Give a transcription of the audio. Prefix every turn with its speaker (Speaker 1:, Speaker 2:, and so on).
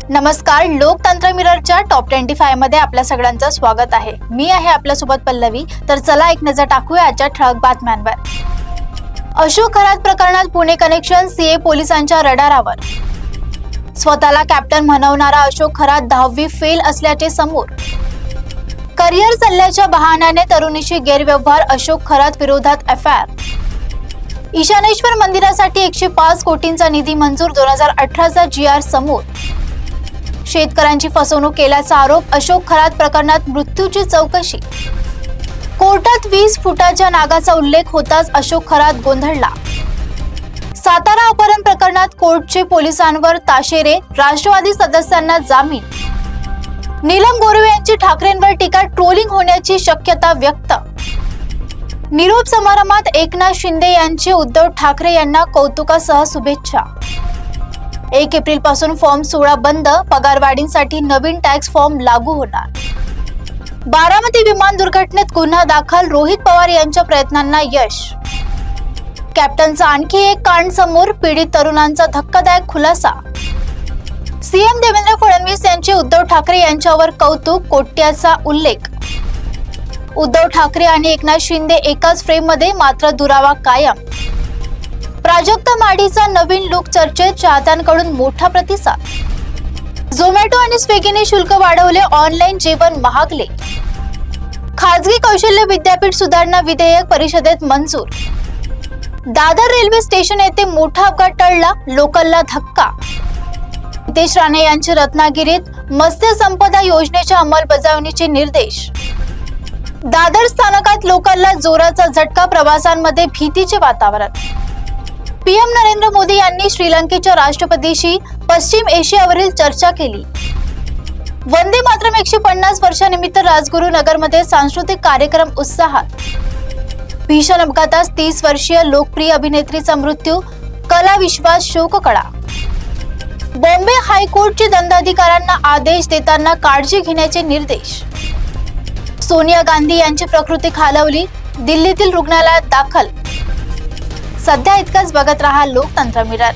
Speaker 1: नमस्कार, लोकतंत्र मिररच्या टॉप 25 मध्ये आपल्या सगळ्यांचं स्वागत आहे। मी आहे आपल्यासोबत पल्लवी। तर चला एक नजर टाकूया आजच्या ठळक बातम्यांवर। अशोक खरात प्रकरणात पुणे कनेक्शन सीए पोलिसांच्या रडारावर। स्वतःला कॅप्टन म्हणवणारा अशोक खरात 10वी फेल असल्याचे समोर। करिअर सल्ल्याच्या बहाण्याने तरुणीशी गैरव्यवहार, अशोक खरात विरोधात एफआयआर। ईशानेश्वर मंदिरासाठी 105 कोटींचा निधी मंजूर, 2018चा GR समोर। शेतकऱ्यांची फसवणूक केल्याचा आरोप, अशोक खरात प्रकरणात मृत्यूची चौकशी। कोर्टात 20 फुटाच्या नागाचा उल्लेख होताच अशोक खरात गोंधळला। सातारा अपहरण प्रकरणात कोर्टचे पोलिसांवर ताशेरे, राष्ट्रवादी सदस्यांना जामीन। नीलम गोऱ्हे यांची ठाकरेंवर टीका, ट्रोलिंग होण्याची शक्यता व्यक्त। निरोप समारंभात एकनाथ शिंदे यांचे उद्धव ठाकरे यांना कौतुकासह शुभेच्छा। 1 एप्रिल पासून फॉर्म 16 बंद, पगारवाढींसाठी नवीन टॅक्स फॉर्म लागू होणार। बारामती विमान दुर्घटनेत गुन्हा दाखल, रोहित पवार यांच्या प्रयत्नांना यश। कॅप्टनचा आणखी एक कांड समोर, पीडित तरुणांचा धक्कादायक खुलासा। सीएम देवेंद्र फडणवीस यांचे उद्धव ठाकरे यांच्यावर कौतुक, कोट्याचा उल्लेख। उद्धव ठाकरे आणि एकनाथ शिंदे एकाच फ्रेममध्ये, मात्र दुरावा कायम। प्राजक्ता माडीचा नवीन लुक चर्चेत, चाहत्यांकडून मोठा प्रतिसाद। झोमॅटो आणि स्विगीने शुल्क वाढवले, ऑनलाईन जेवण महागले। खासगी कौशल्य विद्यापीठ सुधारणा विधेयक परिषदेत मंजूर। दादर रेल्वे स्टेशन येथे मोठा अपघात टळला, लोकलला धक्का। नितेश राणे यांचे रत्नागिरीत मत्स्य संपदा योजनेच्या अंमलबजावणीचे निर्देश। दादर स्थानकात लोकलला जोराचा झटका, प्रवाशांमध्ये भीतीचे वातावरण। पीएम नरेंद्र मोदी यांनी श्रीलंकेच्या राष्ट्रपतीशी पश्चिम एशियावरील चर्चा केली। वंदे मातरम 150 वर्षानिमित्त राजगुरुनगरमध्ये सांस्कृतिक कार्यक्रम उत्साहात। भीषण अपघातात 30 वर्षीय लोकप्रिय अभिनेत्रीचा मृत्यू, कला विश्वास शोककळा। बॉम्बे हायकोर्टचे दंडाधिकाऱ्यांना आदेश देताना काळजी घेण्याचे निर्देश। सोनिया गांधी यांची प्रकृती खालावली, दिल्लीतील रुग्णालयात दाखल। सध्या इतकंच, बघत रहा लोकतंत्र मिरर।